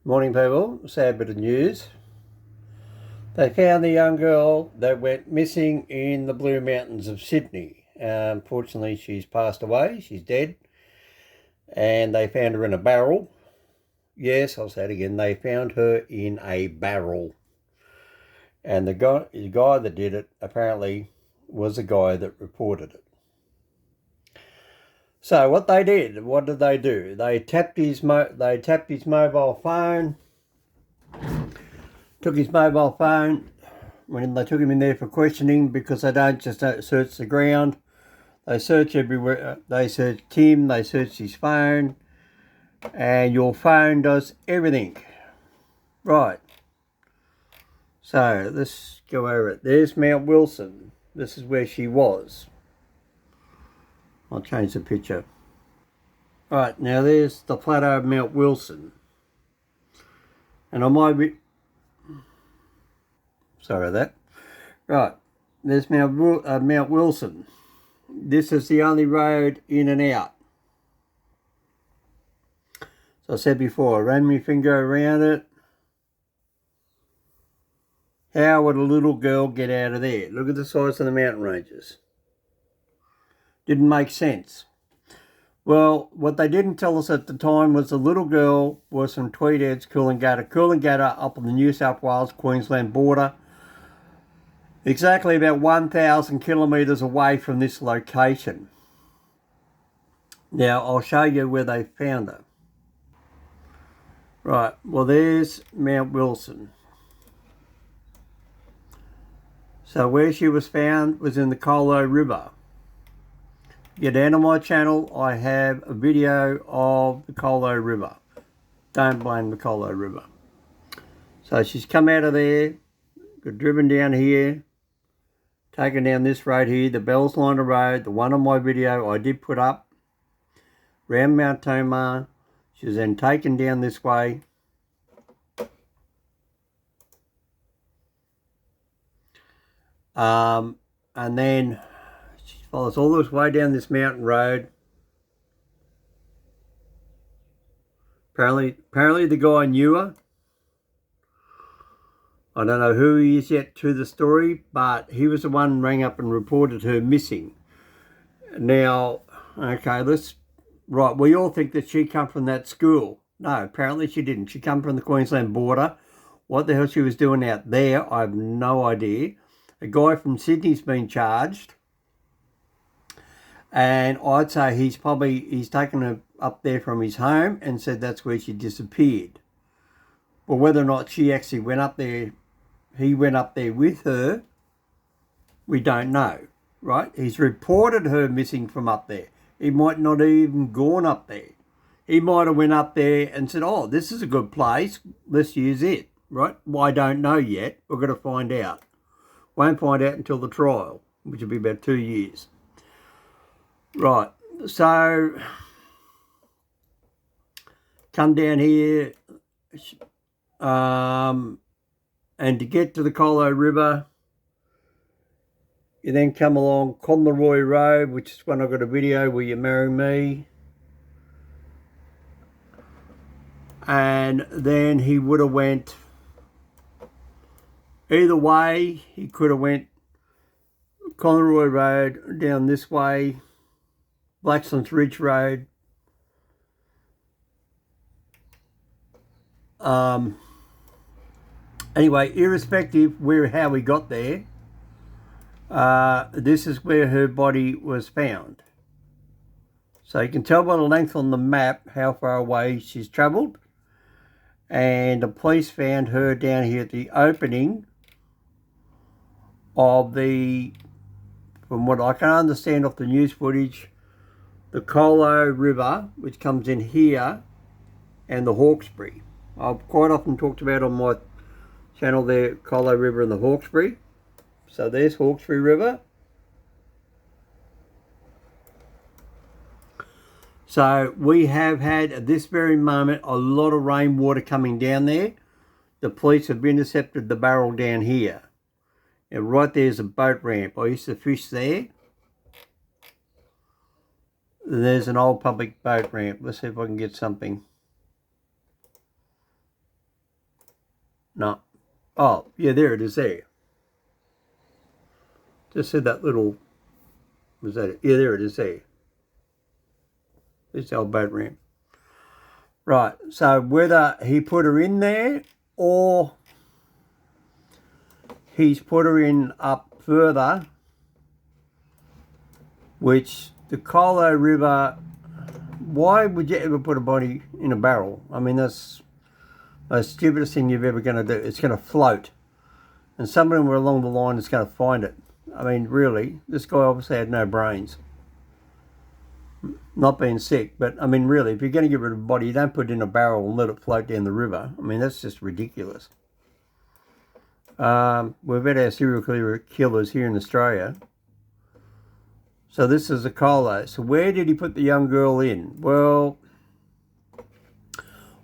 Morning, people. Sad bit of news. They found the young girl that went missing in the Blue Mountains of Sydney. Unfortunately, she's passed away. She's dead. And they found her in a barrel. Yes, I'll say it again. They found her in a barrel. And the guy that did it apparently was the guy that reported it. So what did they do? They tapped his mobile phone. Took his mobile phone when they took him in there for questioning, because they don't just search the ground. They search everywhere. They searched him, they searched his phone, and your phone does everything. Right. So let's go over it. There's Mount Wilson. This is where she was. I'll change the picture. Right, now there's the plateau of Mount Wilson. And I might be... Sorry that. Right, there's Mount Wilson. This is the only road in and out. So I said before, I ran my finger around it. How would a little girl get out of there? Look at the size of the mountain ranges. Didn't make sense. Well, what they didn't tell us at the time was the little girl was from Tweedheads, Coolangatta up on the New South Wales-Queensland border, exactly about 1,000 kilometres away from this location. Now, I'll show you where they found her. Right, well, there's Mount Wilson. So where she was found was in the Colo River. Get down to my channel, I have a video of the Colo River. Don't blame the Colo River. So she's come out of there, got driven down here, taken down this road here, the Bells Liner Road, the one on my video I did put up, round Mount Tomar. She was then taken down this way. And then she follows all this way down this mountain road. Apparently the guy knew her. I don't know who he is yet to the story, but he was the one who rang up and reported her missing. Now, okay, right, we all think that she come from that school. No, apparently she didn't. She come from the Queensland border. What the hell she was doing out there, I have no idea. A guy from Sydney's been charged. And I'd say he's taken her up there from his home and said that's where she disappeared. But whether or not she actually went up there, he went up there with her, we don't know, right? He's reported her missing from up there. He might not have even gone up there. He might have went up there and said, oh, this is a good place, let's use it, right? Well, I don't know yet. We're going to find out. Won't find out until the trial, which will be about 2 years. Right, so come down here, and to get to the Colo River, you then come along Conleroy Road, which is when I got a video where you marry me. And then he would have went, either way, he could have went Conleroy Road down this way, Blackstone's Ridge Road. Anyway, irrespective how we got there, this is where her body was found. So you can tell by the length on the map how far away she's travelled. And the police found her down here at the opening of the, from what I can understand off the news footage, the Colo River, which comes in here, and the Hawkesbury. I've quite often talked about on my channel there, Colo River and the Hawkesbury. So there's Hawkesbury River. So we have had, at this very moment, a lot of rainwater coming down there. The police have intercepted the barrel down here. And right there's a boat ramp. I used to fish there. There's an old public boat ramp. Let's see if I can get something. No. Oh, yeah, there it is there. Just said that little, was that it? Yeah, there it is there. This old boat ramp. Right, so whether he put her in there or he's put her in up further, which the Colo River, why would you ever put a body in a barrel? I mean, that's the stupidest thing you're ever going to do. It's going to float. And somewhere along the line is going to find it. I mean, really, this guy obviously had no brains. Not being sick, but I mean, really, if you're going to get rid of a body, you don't put it in a barrel and let it float down the river. I mean, that's just ridiculous. We've had our serial killers here in Australia. So this is a Colo. So where did he put the young girl in? Well,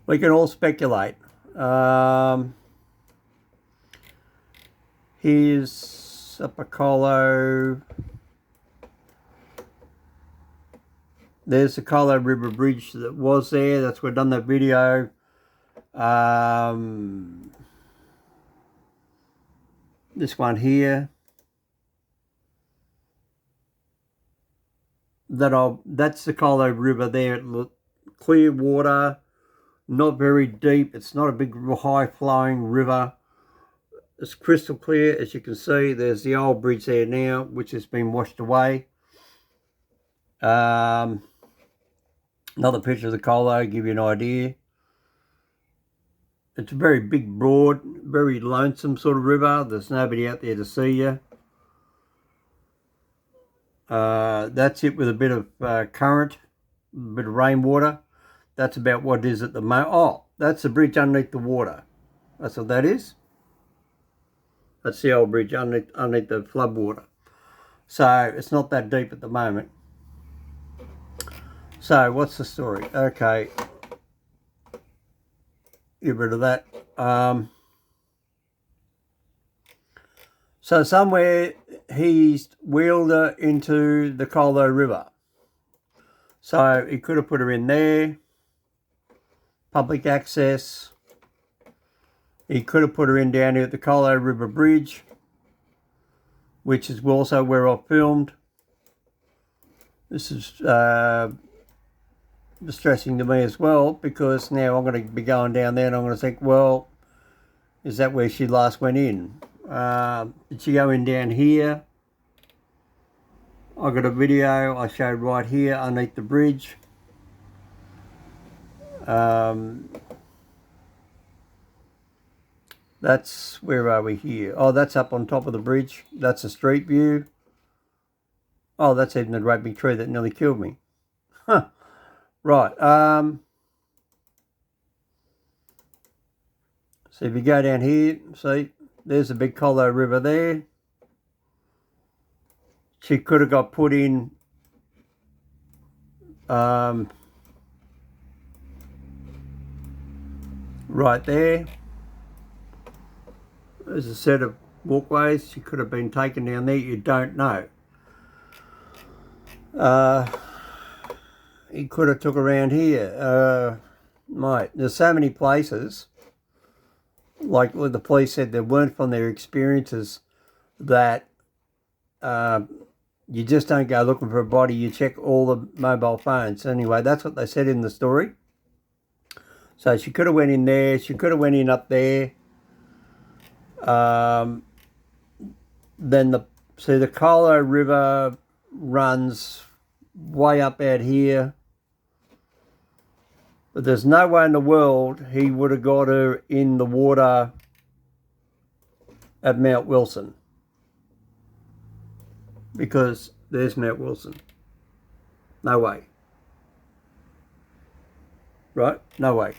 we can all speculate. Here's up a Colo. There's the Colo River Bridge that was there. That's where I've done that video. This one here. That's the Colo River there. Clear water, not very deep. It's not a big high flowing river. It's crystal clear, as you can see. There's the old bridge there now, which has been washed away. Another picture of the Colo, give you an idea. It's a very big, broad, very lonesome sort of river. There's nobody out there to see you. That's it with a bit of current, a bit of rainwater. That's about what it is at the moment. Oh, that's the bridge underneath the water. That's what that is. That's the old bridge underneath the flood water. So it's not that deep at the moment. So what's the story? Okay. Get rid of that. So somewhere he's wheeled her into the Colo River. So he could have put her in there. Public access. He could have put her in down here at the Colo River Bridge, which is also where I filmed. This is distressing to me as well, because now I'm going to be going down there and I'm going to think, well, is that where she last went in? Did she go in down here? I got a video I showed right here underneath the bridge. That's, where are we here? Oh, that's up on top of the bridge. That's a street view. Oh, that's even the great big tree that nearly killed me. Huh. Right. So if you go down here, see, there's a big Colo River there. She could have got put in right there. There's a set of walkways. She could have been taken down there. You don't know. He could have took around here. Mate, there's so many places. Like the police said, they weren't from their experiences that you just don't go looking for a body. You check all the mobile phones. Anyway, that's what they said in the story. So she could have went in there. She could have went in up there. Then the Colo River runs way up out here. But there's no way in the world he would have got her in the water at Mount Wilson. Because there's Mount Wilson. No way. Right? No way.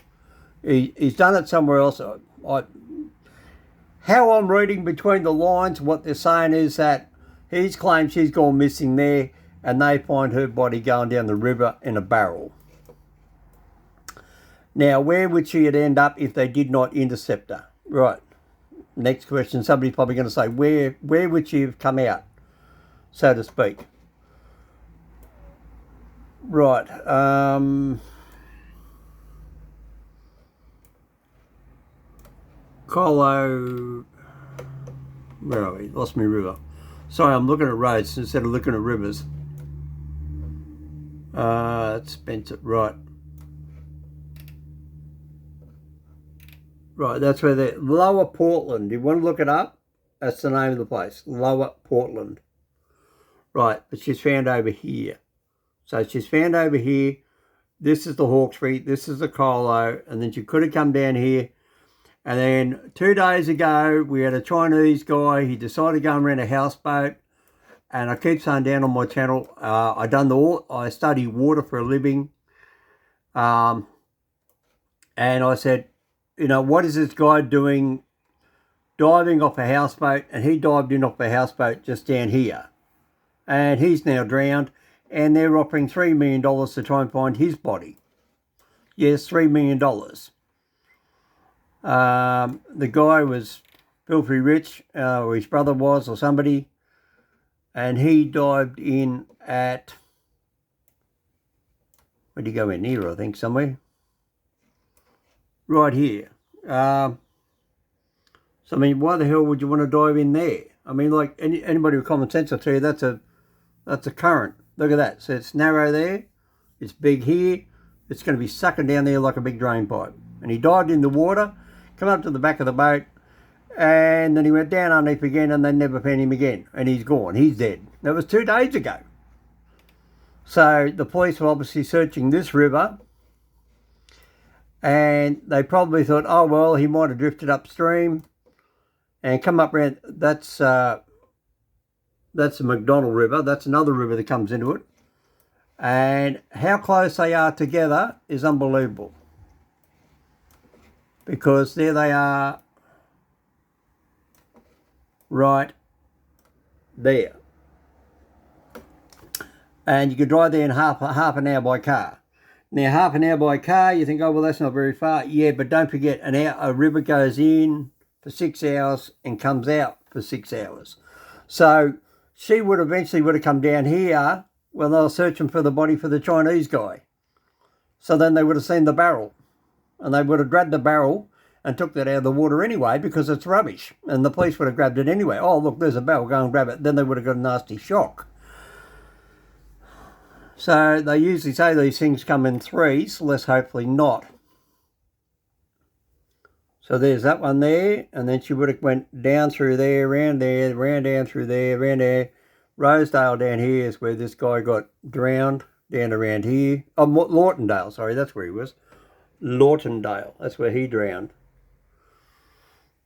He's done it somewhere else. How I'm reading between the lines, what they're saying is that he's claimed she's gone missing there and they find her body going down the river in a barrel. Now, where would she end up if they did not intercept her? Right. Next question. Somebody's probably going to say, where would she have come out, so to speak? Right. Colo, where are we? Lost me river. Sorry, I'm looking at roads instead of looking at rivers. It's Spencer, right. Right, that's where they're, Lower Portland. You want to look it up? That's the name of the place, Lower Portland. Right, but she's found over here. So she's found over here. This is the Hawkesbury, this is the Colo, and then she could have come down here. And then 2 days ago, we had a Chinese guy. He decided to go and rent a houseboat. And I keep saying down on my channel, I study water for a living. And I said, you know, what is this guy doing diving off a houseboat? And he dived in off a houseboat just down here. And he's now drowned. And they're offering $3 million to try and find his body. Yes, $3 million. The guy was filthy rich, or his brother was, or somebody. And he dived in at, where did he go in? Here, I think, somewhere. Right here. So, I mean, why the hell would you want to dive in there? I mean, like, anybody with common sense will tell you that's a current. Look at that. So it's narrow there. It's big here. It's going to be sucking down there like a big drain pipe. And he dived in the water, come up to the back of the boat, and then he went down underneath again, and they never found him again. And he's gone. He's dead. That was 2 days ago. So the police were obviously searching this river, and they probably thought, oh, well, he might have drifted upstream and come up around. That's the McDonald River. That's another river that comes into it. And how close they are together is unbelievable. Because there they are, right there. And you could drive there in half an hour by car. Now, half an hour by car, you think, oh, well, that's not very far. Yeah, but don't forget, a river goes in for 6 hours and comes out for 6 hours. So she would eventually have come down here when they were searching for the body for the Chinese guy. So then they would have seen the barrel. And they would have grabbed the barrel and took that out of the water anyway because it's rubbish. And the police would have grabbed it anyway. Oh, look, there's a barrel, go and grab it. Then they would have got a nasty shock. So they usually say these things come in threes, let's hopefully not. So there's that one there, and then she would have went down through there, around down through there, around there. Rosedale down here is where this guy got drowned, down around here. Oh, Lawtondale, sorry, that's where he was. Lawtondale, that's where he drowned.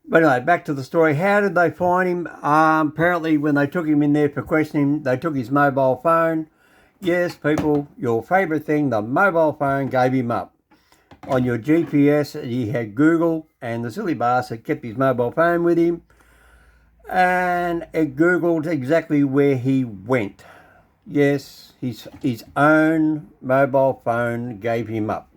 But anyway, back to the story. How did they find him? Apparently when they took him in there for questioning, they took his mobile phone. Yes, people, your favourite thing, the mobile phone gave him up. On your GPS, he had Google, and the silly bastard kept his mobile phone with him, and it Googled exactly where he went. Yes, his own mobile phone gave him up,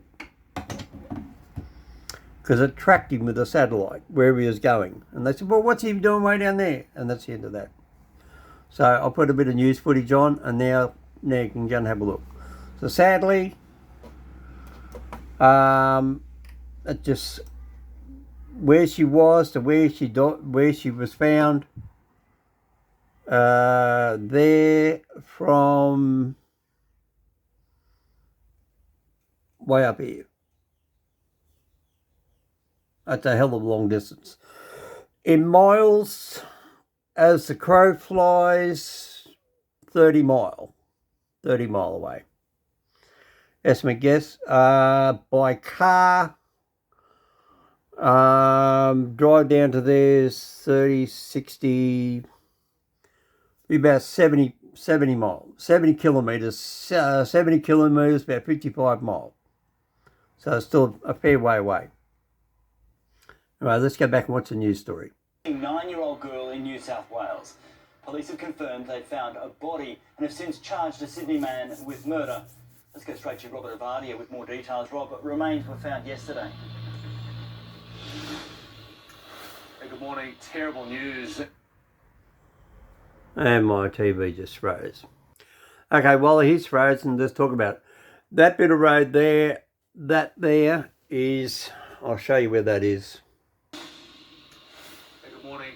because it tracked him with a satellite, wherever he was going. And they said, well, what's he doing way down there? And that's the end of that. So I'll put a bit of news footage on, and now you can go and have a look. So sadly, it just, where she was to where she was found, there from way up here. That's a hell of a long distance. In miles, as the crow flies, 30 mile away. Estimate guess. By car, drive down to there's 30, 60, about 70 miles, 70 kilometres, 70 kilometres, about 55 miles. So it's still a fair way away. All right, let's go back and watch the news story. A 9-year-old girl in New South Wales. Police have confirmed they found a body and have since charged a Sydney man with murder. Let's go straight to Robert Avardia with more details. Rob, remains were found yesterday. Hey, good morning. Terrible news. And my TV just froze. Okay, while he's frozen, let's talk about it. That bit of road there, that there is, I'll show you where that is.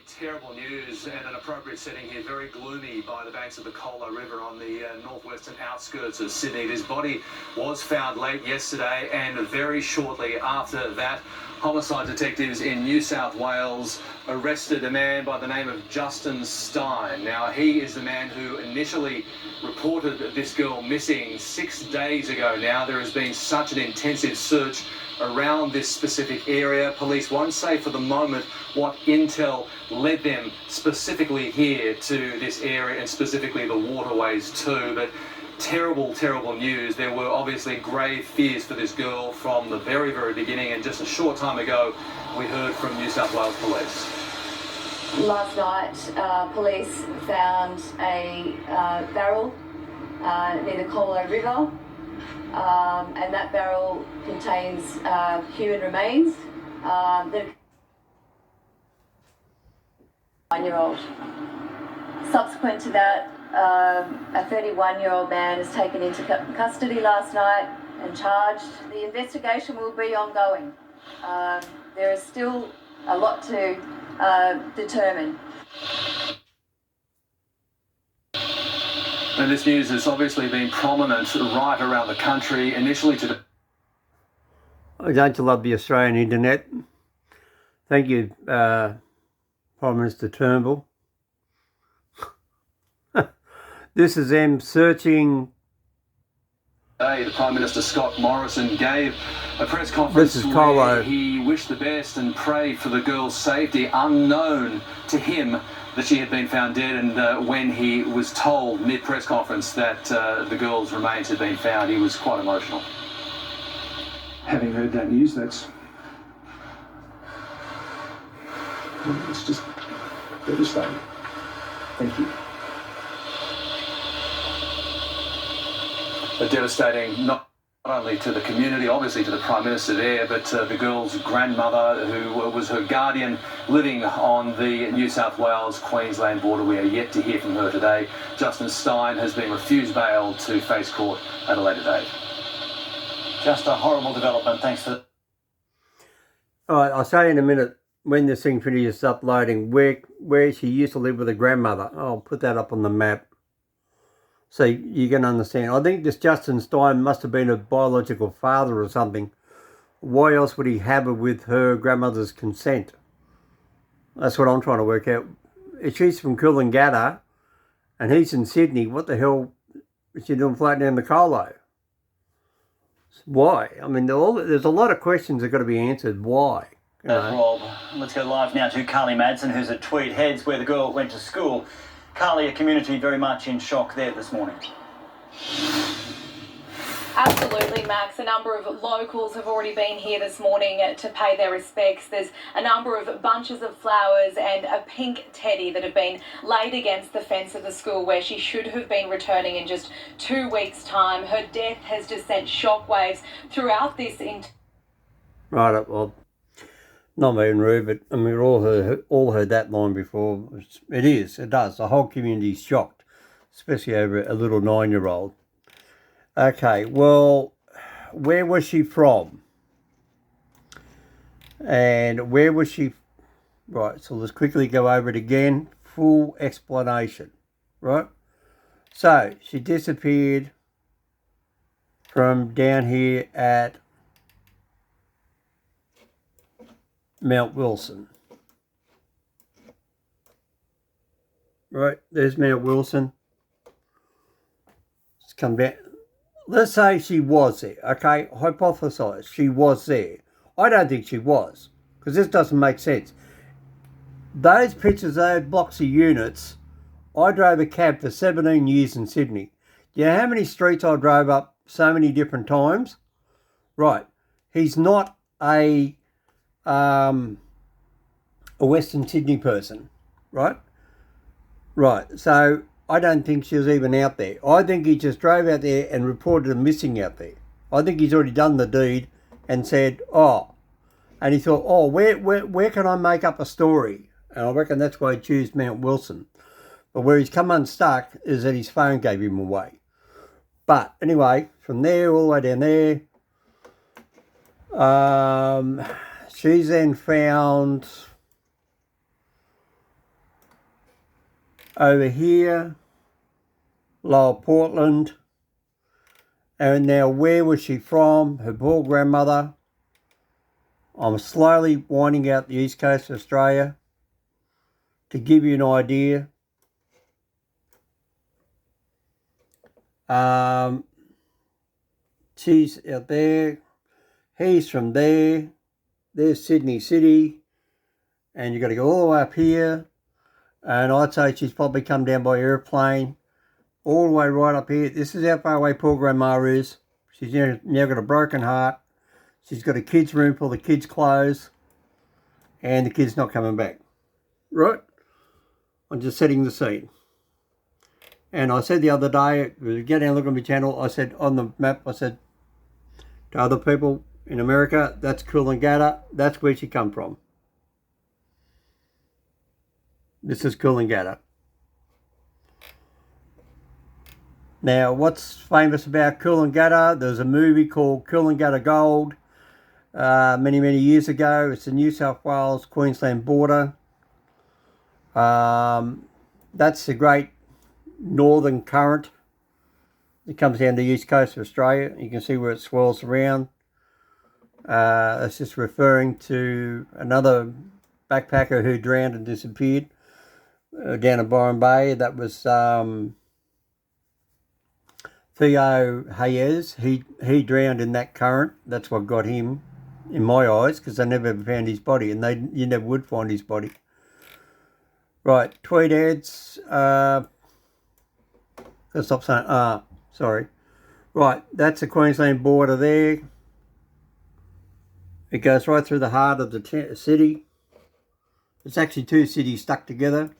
terrible news and an appropriate setting here. Very gloomy by the banks of the Colo River on the northwestern outskirts of Sydney. This body was found late yesterday, and very shortly after that, homicide detectives in New South Wales arrested a man by the name of Justin Stein. Now, he is the man who initially reported this girl missing 6 days ago now. There has been such an intensive search around this specific area. Police won't say for the moment what intel led them specifically here to this area, and specifically the waterways too, but terrible, terrible news. There were obviously grave fears for this girl from the very, very beginning, and just a short time ago we heard from New South Wales Police. Last night, police found a barrel near the Colo River, and that barrel contains human remains. The 9-year-old. Subsequent to that, a 31-year-old man is taken into custody last night and charged. The investigation will be ongoing. There is still a lot to determine. And this news has obviously been prominent right around the country. Initially to Don't you love the Australian internet? Thank you, Prime Minister Turnbull. This is them searching. Today, the Prime Minister Scott Morrison gave a press conference where he wished the best and prayed for the girl's safety, unknown to him that she had been found dead. And when he was told mid-press conference that the girl's remains had been found, he was quite emotional. Having heard that news, it's just devastating. Thank you. Devastating, not only to the community, obviously to the Prime Minister there, but the girl's grandmother, who was her guardian, living on the New South Wales-Queensland border. We are yet to hear from her today. Justin Stein has been refused bail to face court at a later date. Just a horrible development. Thanks for... All right, I'll say in a minute when this thing finishes uploading where she used to live with her grandmother. I'll put that up on the map so you can understand. I think this Justin Stein must have been a biological father or something. Why else would he have her with her grandmother's consent? That's what I'm trying to work out. If she's from Coolangatta and he's in Sydney, what the hell is she doing floating down the Colo? Why? I mean, there's a lot of questions that got to be answered. Why? You know? Rob, let's go live now to Carly Madsen, who's at Tweed Heads, where the girl went to school. Carly, a community very much in shock there this morning. Absolutely, Max. A number of locals have already been here this morning to pay their respects. There's a number of bunches of flowers and a pink teddy that have been laid against the fence of the school where she should have been returning in just 2 weeks' time. Her death has just sent shockwaves throughout this Right, well, not being rude, but I mean, we've all heard that line before. It does. The whole community's shocked, especially over a little 9-year-old. Okay, well, where was she from? And where was she? Right, so let's quickly go over it again. Full explanation, right? So, she disappeared from down here at Mount Wilson. Right, there's Mount Wilson. Let's come down. Let's say she was there, okay? Hypothesize she was there. I don't think she was, because this doesn't make sense. Those pictures, those blocks of units, I drove a cab for 17 years in Sydney. Do you know how many streets I drove up so many different times? Right, he's not a Western Sydney person, right? Right, so I don't think she was even out there. I think he just drove out there and reported her missing out there. I think he's already done the deed and said, and he thought, where can I make up a story? And I reckon that's why he chose Mount Wilson. But where he's come unstuck is that his phone gave him away. But anyway, from there all the way down there, she's then found over here, Lower Portland. And now, where was she from? Her poor grandmother. I'm slowly winding out the east coast of Australia to give you an idea. She's out there. He's from there. There's Sydney City. And you've got to go all the way up here. And I'd say she's probably come down by airplane. All the way right up here. This is how far away poor grandma is. She's now got a broken heart. She's got a kid's room full of kids' clothes. And the kid's not coming back. Right? I'm just setting the scene. And I said the other day, get down and look at my channel, I said on the map, I said to other people in America, that's Coolangatta, that's where she come from. This is Coolangatta. Now, what's famous about Coolangatta? There's a movie called Coolangatta Gold many, many years ago. It's the New South Wales, Queensland border. That's the great northern current. It comes down the east coast of Australia. You can see where it swirls around. It's just referring to another backpacker who drowned and disappeared down in Byron Bay. That was Theo Hayes. He drowned in that current. That's what got him, in my eyes, because they never ever found his body, and you never would find his body. Right, tweet ads. Stop saying sorry. Right, that's the Queensland border there. It goes right through the heart of the city. It's actually two cities stuck together.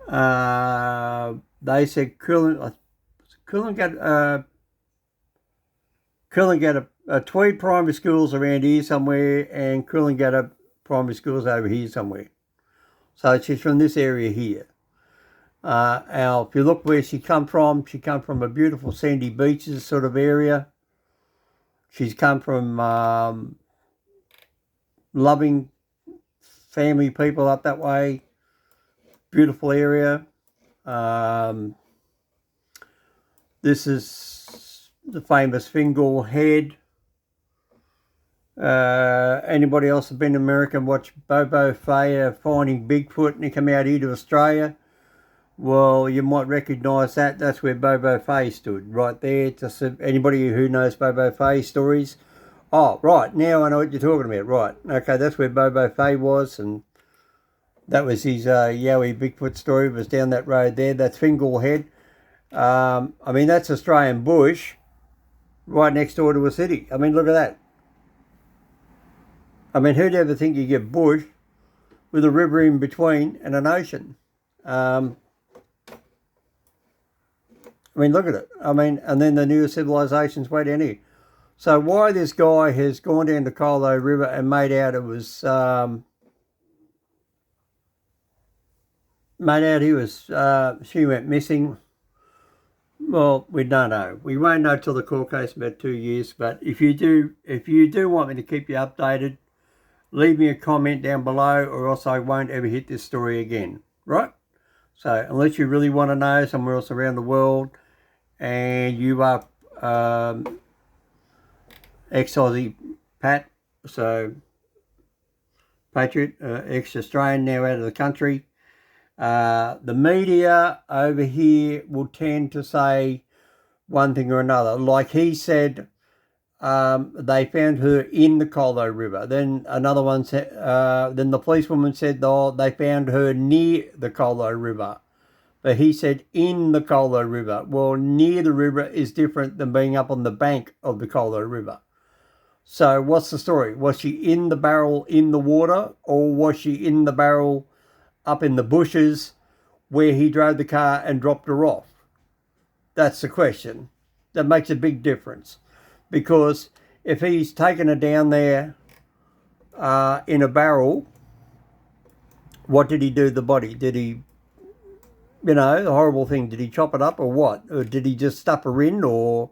They said Coolangatta, Tweed Primary School's around here somewhere, and Coolangatta Primary School's over here somewhere. So she's from this area here. Now, if you look where she come from a beautiful sandy beaches sort of area. She's come from loving family people up that way. Beautiful area. This is the famous Fingal Head. Anybody else have been to America and watched Bobo Fay finding Bigfoot and he come out here to Australia? Well, you might recognise that. That's where Bobo Fay stood, right there. Just anybody who knows Bobo Fay stories. Oh, right, now I know what you're talking about. Right, okay, that's where Bobo Fay was, and that was his Yowie Bigfoot story. It was down that road there. That's Fingal Head. I mean, that's Australian bush, right next door to a city. I mean, look at that. I mean, who'd ever think you get bush with a river in between and an ocean? I mean, look at it. I mean, and then the newer civilizations way down here. So why this guy has gone down the Colo River and made out it was, she went missing. Well, we don't know. We won't know till the court case in about 2 years. But if you do want me to keep you updated, leave me a comment down below, or else I won't ever hit this story again. Right? So unless you really want to know somewhere else around the world, and you are ex-Aussie Pat, so Patriot, ex-Australian, now out of the country, the media over here will tend to say one thing or another. Like he said, they found her in the Colo River. Then another one said, then the policewoman said, oh, they found her near the Colo River. But he said in the Colo River. Well, near the river is different than being up on the bank of the Colo River. So what's the story? Was she in the barrel in the water, or was she in the barrel up in the bushes where he drove the car and dropped her off? That's the question. That makes a big difference. Because if he's taken her down there in a barrel, what did he do to the body? Did he, you know, the horrible thing, did he chop it up or what? Or did he just stuff her in, or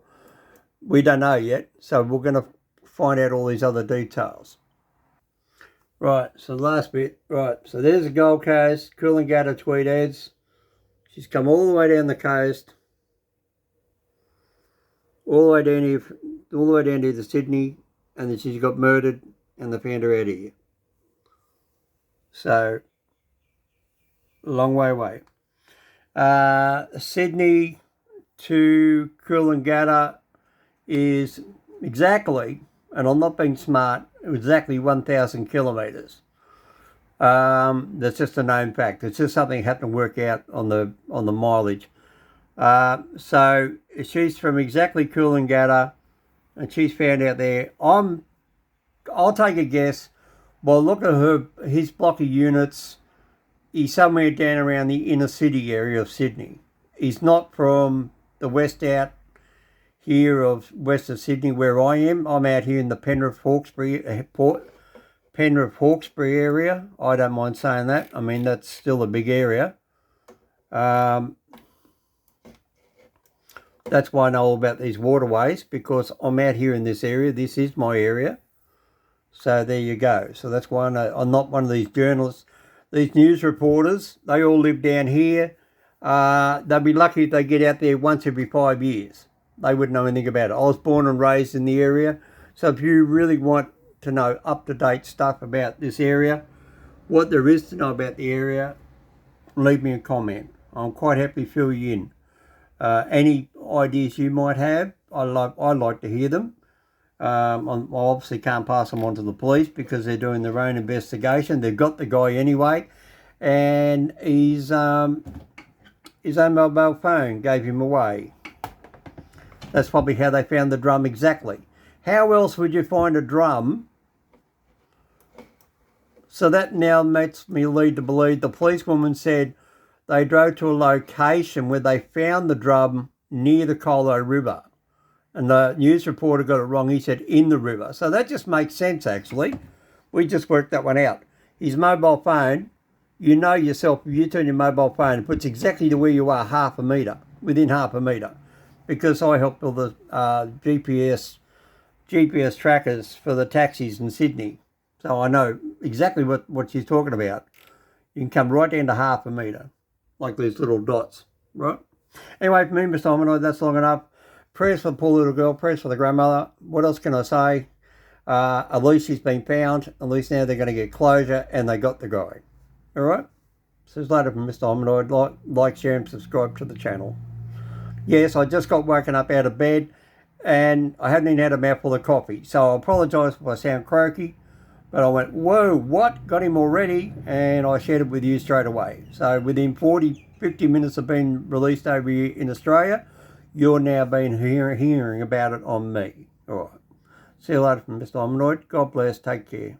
we don't know yet. So we're going to find out all these other details. Right, so the last bit. Right, so there's the Gold Coast, Coolangatta, Tweed Heads. She's come all the way down the coast, all the way down here, all the way down here to Sydney, and then she's got murdered, and they found her out here. So, a long way away. Sydney to Coolangatta is exactly, and I'm not being smart, exactly 1,000 kilometres. That's just a known fact. It's just something I have to work out on the mileage. So she's from exactly Coolangatta, and she's found out there. I'll take a guess. Well, look at his block of units. He's somewhere down around the inner city area of Sydney. He's not from the west out here of west of Sydney where I am. I'm out here in the Penrith Hawkesbury area. I don't mind saying that. I mean, that's still a big area. That's why I know all about these waterways, because I'm out here in this area. This is my area. So there you go. So that's why I know I'm not one of these journalists, these news reporters. They all live down here. They'll be lucky if they get out there once every 5 years. They wouldn't know anything about it. I was born and raised in the area. So if you really want to know up-to-date stuff about this area, what there is to know about the area, leave me a comment. I'm quite happy to fill you in. Any ideas you might have, I like to hear them. I obviously can't pass them on to the police because they're doing their own investigation. They've got the guy anyway, and his own mobile phone gave him away. That's probably how they found the drum exactly. How else would you find a drum? So that now makes me lead to believe the policewoman said they drove to a location where they found the drum near the Colo River. And the news reporter got it wrong. He said in the river. So that just makes sense, actually. We just worked that one out. His mobile phone, you know yourself, if you turn your mobile phone, it puts exactly to where you are half a metre, within half a metre. Because I help build the GPS trackers for the taxis in Sydney. So I know exactly what she's talking about. You can come right down to half a metre, like these little dots, right? Anyway, for me, Mr. Hominoid, that's long enough. Prayers for the poor little girl, prayers for the grandmother. What else can I say? At least she's been found. At least now they're going to get closure, and they got the guy. All right? So it's later from Mr. Hominoid. Like, share, and subscribe to the channel. Yes, I just got woken up out of bed, and I hadn't even had a mouthful of coffee. So I apologise if I sound croaky, but I went, whoa, what? Got him already? And I shared it with you straight away. So within 50 minutes of being released over here in Australia, you're now been hearing about it on me. All right. See you later from Mr. Hominoid. God bless. Take care.